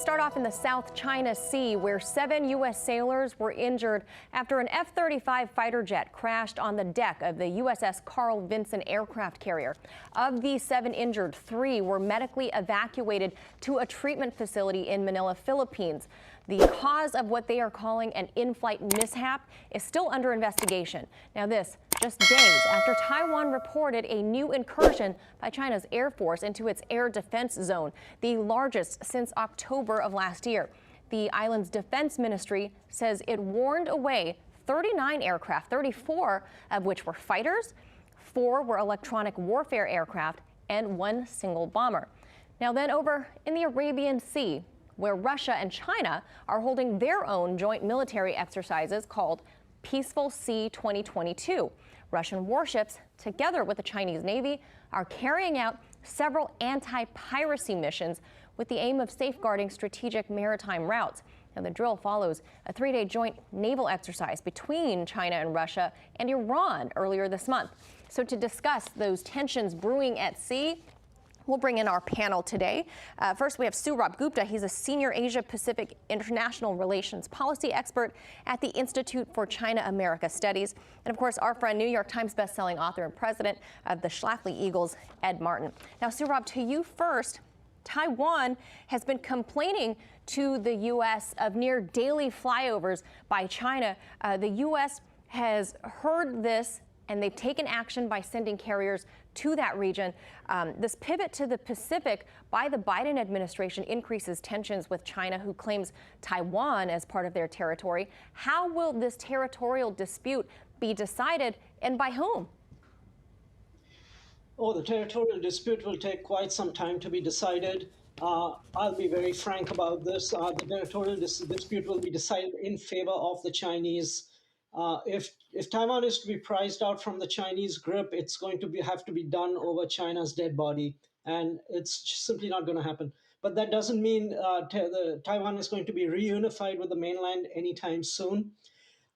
start off in the South China Sea, where 7 U.S. sailors were injured after an F-35 fighter jet crashed on the deck of the USS Carl Vinson aircraft carrier. Of the 7 injured, 3 were medically evacuated to a treatment facility in Manila, Philippines. The cause of what they are calling an in-flight mishap is still under investigation. Now this, just days after Taiwan reported a new incursion by China's Air Force into its air defense zone, the largest since October of last year. The island's defense ministry says it warned away 39 aircraft, 34 of which were fighters, 4 were electronic warfare aircraft, and 1 single bomber. Now then, over in the Arabian Sea, where Russia and China are holding their own joint military exercises called Peaceful Sea 2022. Russian warships, together with the Chinese Navy, are carrying out several anti-piracy missions with the aim of safeguarding strategic maritime routes. Now, the drill follows a 3-day joint naval exercise between China and Russia and Iran earlier this month. So to discuss those tensions brewing at sea, we'll bring in our panel today. First, we have Saurabh Gupta. He's a senior Asia-Pacific international relations policy expert at the Institute for China-America Studies. And of course, our friend, New York Times bestselling author and president of the Schlafly Eagles, Ed Martin. Now, Saurabh, to you first. Taiwan has been complaining to the U.S. of near daily flyovers by China. The U.S. has heard this, and they've taken action by sending carriers to that region. This pivot to the Pacific by the Biden administration increases tensions with China, who claims Taiwan as part of their territory. How will this territorial dispute be decided, and by whom? Oh, the territorial dispute will take quite some time to be decided. I'll be very frank about this. The territorial dispute will be decided in favor of the Chinese. If Taiwan is to be prized out from the Chinese grip, it's going to have to be done over China's dead body, and it's simply not going to happen. But that doesn't mean Taiwan is going to be reunified with the mainland anytime soon.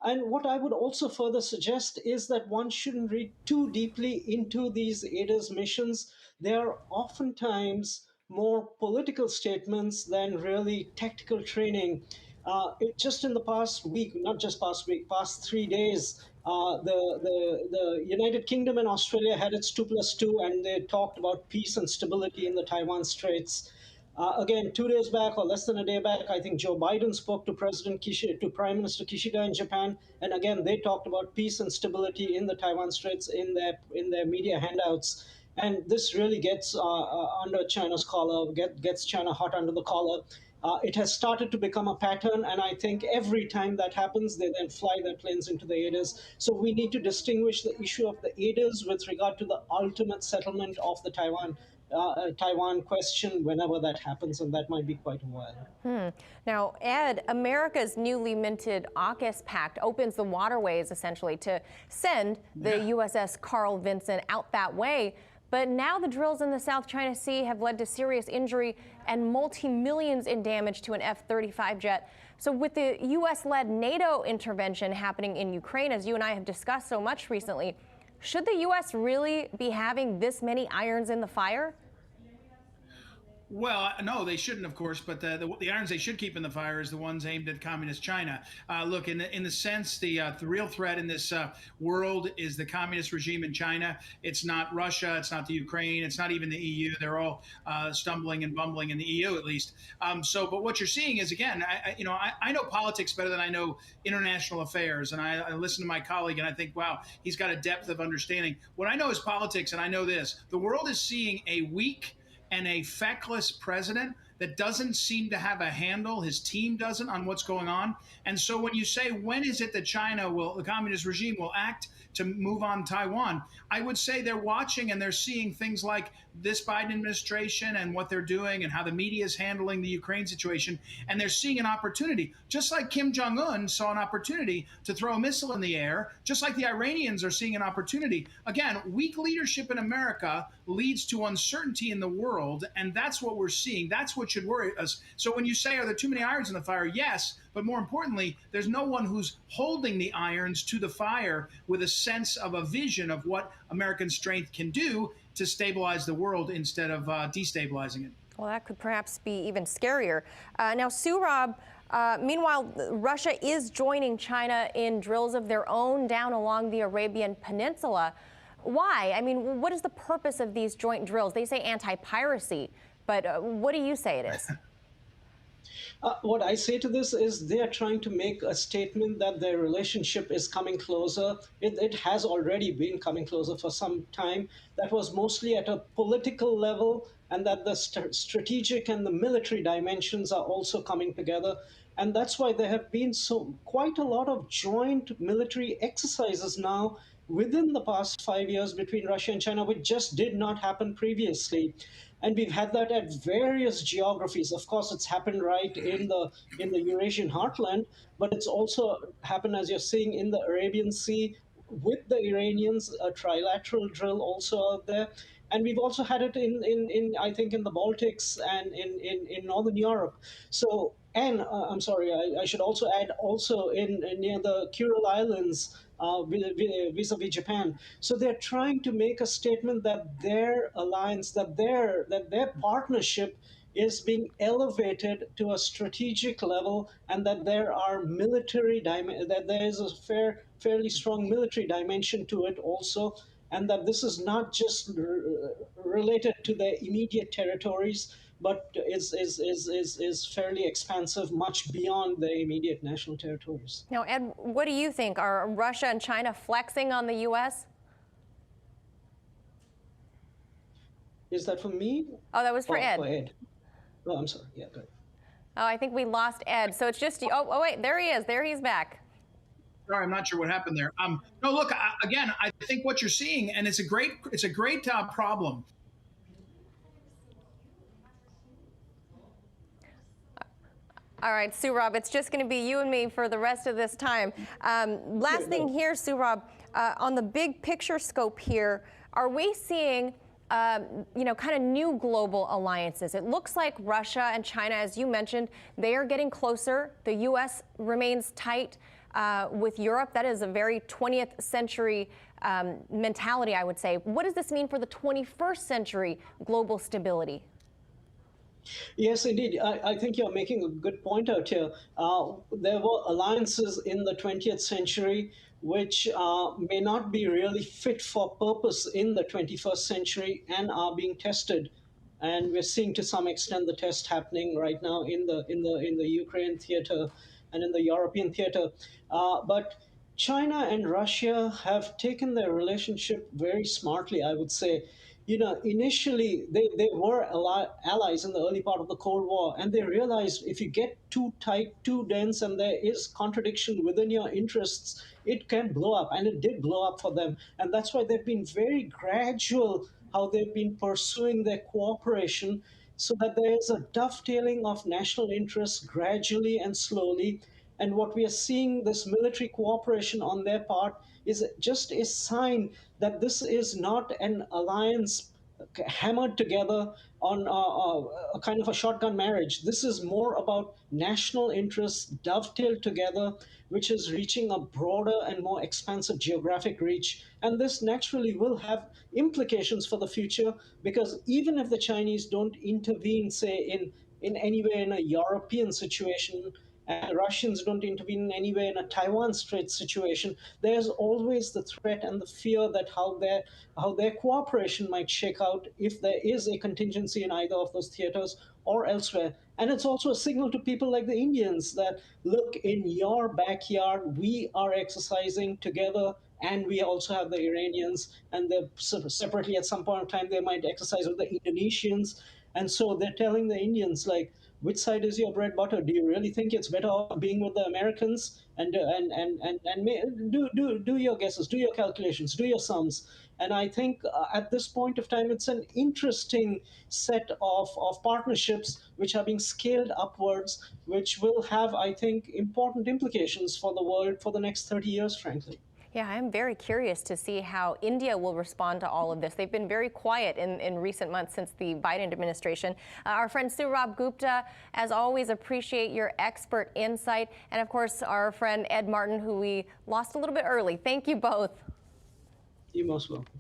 And what I would also further suggest is that one shouldn't read too deeply into these ADIZ missions. They are oftentimes more political statements than really tactical training. Just in the past week, not just past week, past 3 days, the United Kingdom and Australia had its 2+2, and they talked about peace and stability in the Taiwan Straits. Again, 2 days back, or less than a day back, I think Joe Biden spoke to Prime Minister Kishida in Japan, and again they talked about peace and stability in the Taiwan Straits in their media handouts. And this really gets under China's collar, gets China hot under the collar. It has started to become a pattern, and I think every time that happens, they then fly their planes into the ADIZ. So we need to distinguish the issue of the ADIZ with regard to the ultimate settlement of the Taiwan question whenever that happens, and that might be quite a while. Now, Ed, America's newly minted AUKUS pact opens the waterways essentially to send the USS Carl Vinson out that way. But now the drills in the South China Sea have led to serious injury and multi-millions in damage to an F-35 jet. So with the U.S.-led NATO intervention happening in Ukraine, as you and I have discussed so much recently, should the U.S. really be having this many irons in the fire? Well, no, they shouldn't, of course, but the irons they should keep in the fire is the ones aimed at communist China. Look, in the sense, the real threat in this world is the communist regime in China. It's not Russia, it's not the Ukraine, it's not even the EU. They're all stumbling and bumbling in the EU, at least. But what you're seeing is, again, I know politics better than I know international affairs, and I listen to my colleague and I think, wow, he's got a depth of understanding. What I know is politics, and I know this: the world is seeing a weak and a feckless president that doesn't seem to have a handle, his team doesn't, on what's going on. And so when you say, when is it that the communist regime will act to move on Taiwan, I would say they're watching and they're seeing things like this Biden administration and what they're doing and how the media is handling the Ukraine situation. And they're seeing an opportunity, just like Kim Jong-un saw an opportunity to throw a missile in the air, just like the Iranians are seeing an opportunity. Again, weak leadership in America leads to uncertainty in the world. And that's what we're seeing. That's what should worry us. So when you say, are there too many irons in the fire? Yes. But more importantly, there's no one who's holding the irons to the fire with a sense of a vision of what American strength can do to stabilize the world instead of destabilizing it. Well, that could perhaps be even scarier. Now, Surab, meanwhile, Russia is joining China in drills of their own down along the Arabian Peninsula. Why? I mean, what is the purpose of these joint drills? They say anti-piracy, but what do you say it is? What I say to this is they are trying to make a statement that their relationship is coming closer. It has already been coming closer for some time. That was mostly at a political level, and that the strategic and the military dimensions are also coming together. And that's why there have been quite a lot of joint military exercises now within the past 5 years between Russia and China, which just did not happen previously. And we've had that at various geographies. Of course, it's happened right in the Eurasian heartland, but it's also happened, as you're seeing, in the Arabian Sea with the Iranians, a trilateral drill also out there. And we've also had it in I think in the Baltics and in Northern Europe. So, and I'm sorry, I should also add also in near the Kuril Islands, vis-a-vis Japan. So they're trying to make a statement that their alliance, that their partnership is being elevated to a strategic level, and that there are that there is a fairly strong military dimension to it also, and that this is not just related to their immediate territories, but is fairly expansive, much beyond their immediate national territories. Now, Ed, what do you think? Are Russia and China flexing on the U.S.? Is that for me? Oh, that was for Ed. For Ed. Oh, I'm sorry. Yeah, go ahead. Oh, I think we lost Ed. So it's just you. Oh, wait, there he is. There he's back. Sorry, I'm not sure what happened there. No, look, again, I think what you're seeing, and it's a great problem. All right, Surab, it's just going to be you and me for the rest of this time. Last thing here, Surab, on the big picture scope here, are we seeing kind of new global alliances? It looks like Russia and China, as you mentioned, they are getting closer. The U.S. remains tight with Europe. That is a very 20th century mentality, I would say. What does this mean for the 21st century global stability? Yes, indeed. I think you're making a good point out here. There were alliances in the 20th century which may not be really fit for purpose in the 21st century and are being tested. And we're seeing to some extent the test happening right now in the Ukraine theater and in the European theater. But China and Russia have taken their relationship very smartly, I would say. You know, initially they were allies in the early part of the Cold War, and they realized if you get too tight, too dense, and there is contradiction within your interests, it can blow up, and it did blow up for them. And that's why they've been very gradual how they've been pursuing their cooperation, so that there is a dovetailing of national interests gradually and slowly. And what we are seeing, this military cooperation on their part, is just a sign that this is not an alliance hammered together on a kind of a shotgun marriage. This is more about national interests dovetailed together, which is reaching a broader and more expansive geographic reach. And this naturally will have implications for the future, because even if the Chinese don't intervene, say, in any way in a European situation, and the Russians don't intervene in any way in a Taiwan Strait situation, there's always the threat and the fear that how their cooperation might shake out if there is a contingency in either of those theaters or elsewhere. And it's also a signal to people like the Indians that, look, in your backyard, we are exercising together, and we also have the Iranians, and they're separately at some point in time they might exercise with the Indonesians. And so they're telling the Indians, like, which side is your bread butter? Do you really think it's better off being with the Americans? And do your guesses, do your calculations, do your sums. And I think at this point of time, it's an interesting set of partnerships which are being scaled upwards, which will have, I think, important implications for the world for the next 30 years, frankly. Yeah, I'm very curious to see how India will respond to all of this. They've been very quiet in recent months since the Biden administration. Our friend Surab Gupta, as always, appreciate your expert insight. And of course, our friend Ed Martin, who we lost a little bit early. Thank you both. You're most welcome.